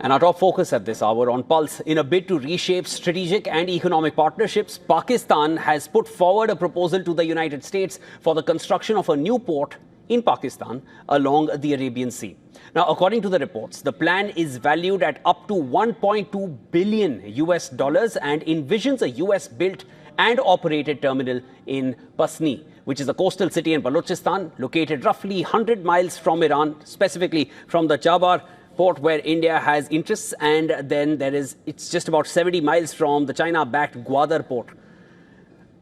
And our top focus at this hour on Pulse. In a bid to reshape strategic and economic partnerships, Pakistan has put forward a proposal to the United States for the construction of a new port in Pakistan along the Arabian Sea. Now, according to the reports, the plan is valued at up to $1.2 billion and envisions a US-built and operated terminal in Pasni, which is a coastal city in Balochistan, located roughly 100 miles from Iran, specifically from the Chabar port where India has interests, and then it's just about 70 miles from the China-backed Gwadar port.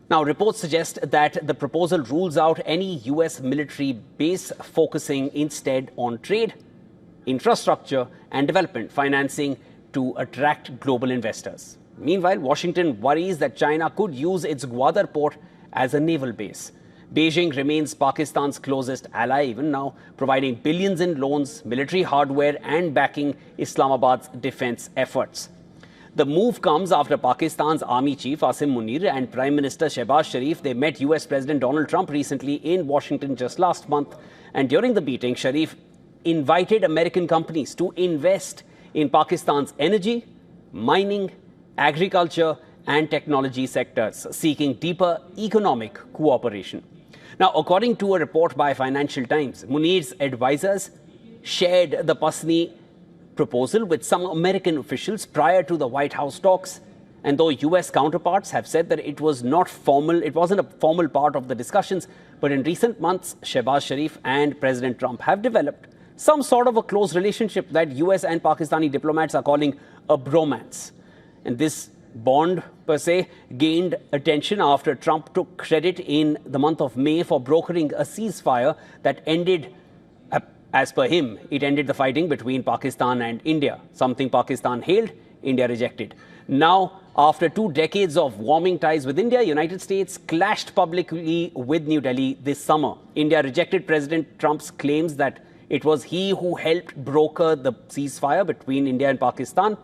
Now, reports suggest that the proposal rules out any US military base, focusing instead on trade, infrastructure and development financing to attract global investors. Meanwhile, Washington worries that China could use its Gwadar port as a naval base. Beijing remains Pakistan's closest ally even now, providing billions in loans, military hardware and backing Islamabad's defense efforts. The move comes after Pakistan's Army Chief Asim Munir and Prime Minister Shehbaz Sharif, they met US President Donald Trump recently in Washington just last month. And during the meeting, Sharif invited American companies to invest in Pakistan's energy, mining, agriculture and technology sectors, seeking deeper economic cooperation. Now, according to a report by Financial Times, Munir's advisors shared the Pasni proposal with some American officials prior to the White House talks. And though US counterparts have said that it wasn't a formal part of the discussions, but in recent months, Shehbaz Sharif and President Trump have developed some sort of a close relationship that US and Pakistani diplomats are calling a bromance. And this bond, per se, gained attention after Trump took credit in the month of May for brokering a ceasefire that ended, as per him, it ended the fighting between Pakistan and India, something Pakistan hailed, India rejected. Now, after 2 decades of warming ties with India, United States clashed publicly with New Delhi this summer. India rejected President Trump's claims that it was he who helped broker the ceasefire between India and Pakistan.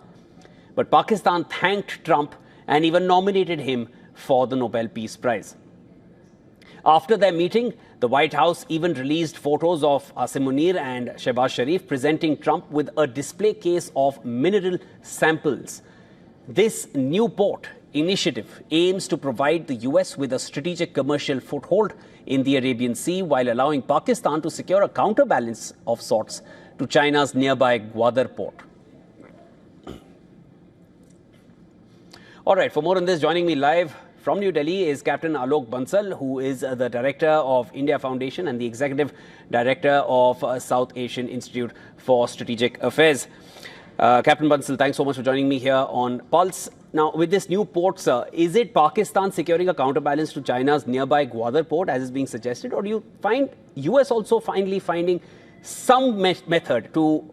But Pakistan thanked Trump and even nominated him for the Nobel Peace Prize. After their meeting, the White House even released photos of Asim Munir and Shehbaz Sharif presenting Trump with a display case of mineral samples. This new port initiative aims to provide the US with a strategic commercial foothold in the Arabian Sea while allowing Pakistan to secure a counterbalance of sorts to China's nearby Gwadar port. All right, for more on this, joining me live from New Delhi is Captain Alok Bansal, who is the Director of India Foundation and the Executive Director of South Asian Institute for Strategic Affairs. Captain Bansal, thanks so much for joining me here on Pulse. Now, with this new port, sir, is it Pakistan securing a counterbalance to China's nearby Gwadar port, as is being suggested, or do you find US also finally finding some method to,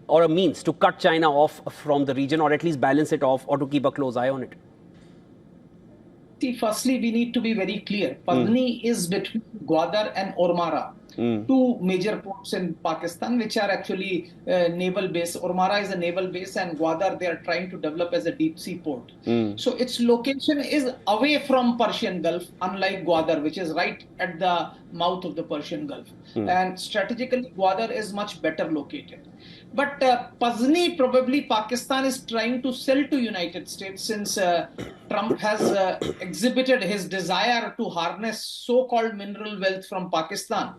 or a means to cut China off from the region, or at least balance it off, or to keep a close eye on it? See, firstly, we need to be very clear. Pasni is between Gwadar and Ormara, two major ports in Pakistan, which are actually naval base. Ormara is a naval base, and Gwadar they are trying to develop as a deep sea port. So its location is away from Persian Gulf, unlike Gwadar, which is right at the mouth of the Persian Gulf. And strategically, Gwadar is much better located. But Pasni, probably Pakistan is trying to sell to United States since Trump has exhibited his desire to harness so-called mineral wealth from Pakistan.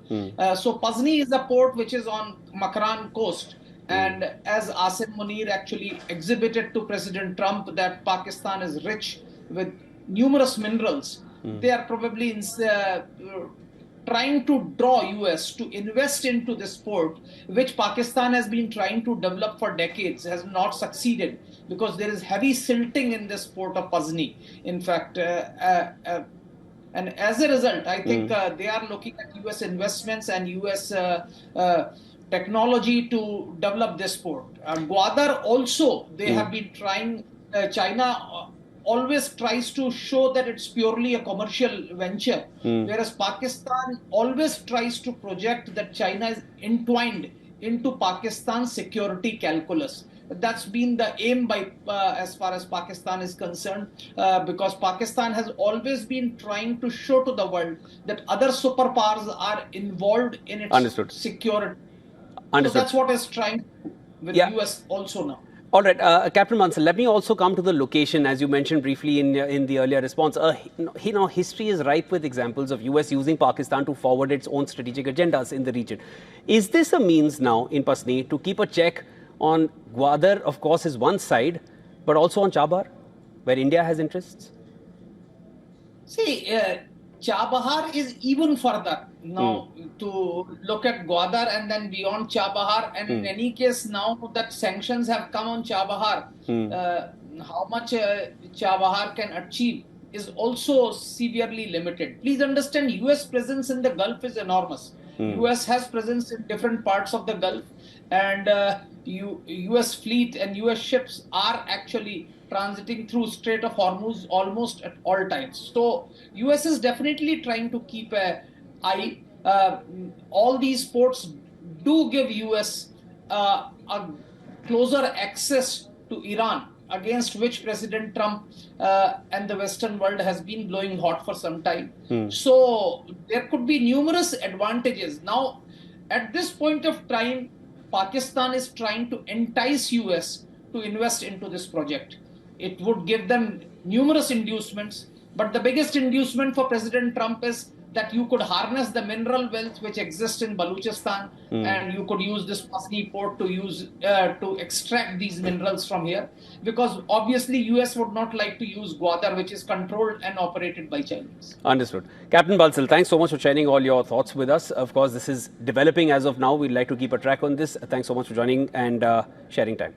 So Pasni is a port which is on Makran coast. And as Asim Munir actually exhibited to President Trump that Pakistan is rich with numerous minerals, they are probably trying to draw US to invest into this port, which Pakistan has been trying to develop for decades, has not succeeded because there is heavy silting in this port of Pasni. In fact, and as a result, I think they are looking at US investments and US technology to develop this port. Gwadar also, they have been trying, China always tries to show that it's purely a commercial venture, whereas Pakistan always tries to project that China is entwined into Pakistan's security calculus. That's been the aim by as far as Pakistan is concerned, because Pakistan has always been trying to show to the world that other superpowers are involved in its security. So that's what is trying with US also now. All right, Captain Bansal, let me also come to the location, as you mentioned briefly in the earlier response. History is ripe with examples of US using Pakistan to forward its own strategic agendas in the region. Is this a means now in Pasni to keep a check on Gwadar, of course, is one side, but also on Chabahar, where India has interests? See, Chabahar is even further now to look at Gwadar and then beyond Chabahar. And in any case, now that sanctions have come on Chabahar, how much Chabahar can achieve is also severely limited. Please understand, US presence in the Gulf is enormous. US has presence in different parts of the Gulf, and US fleet and US ships are actually transiting through Strait of Hormuz almost at all times. So US is definitely trying to keep an eye. All these ports do give US a closer access to Iran, against which President Trump and the Western world has been blowing hot for some time. So there could be numerous advantages. Now, at this point of time, Pakistan is trying to entice US to invest into this project. It would give them numerous inducements, but the biggest inducement for President Trump is that you could harness the mineral wealth which exists in Balochistan, and you could use this Pasni port to extract these minerals from here, because obviously US would not like to use Gwadar, which is controlled and operated by Chinese. Understood. Captain Bansal, thanks so much for sharing all your thoughts with us. Of course, this is developing as of now. We'd like to keep a track on this. Thanks so much for joining and sharing time.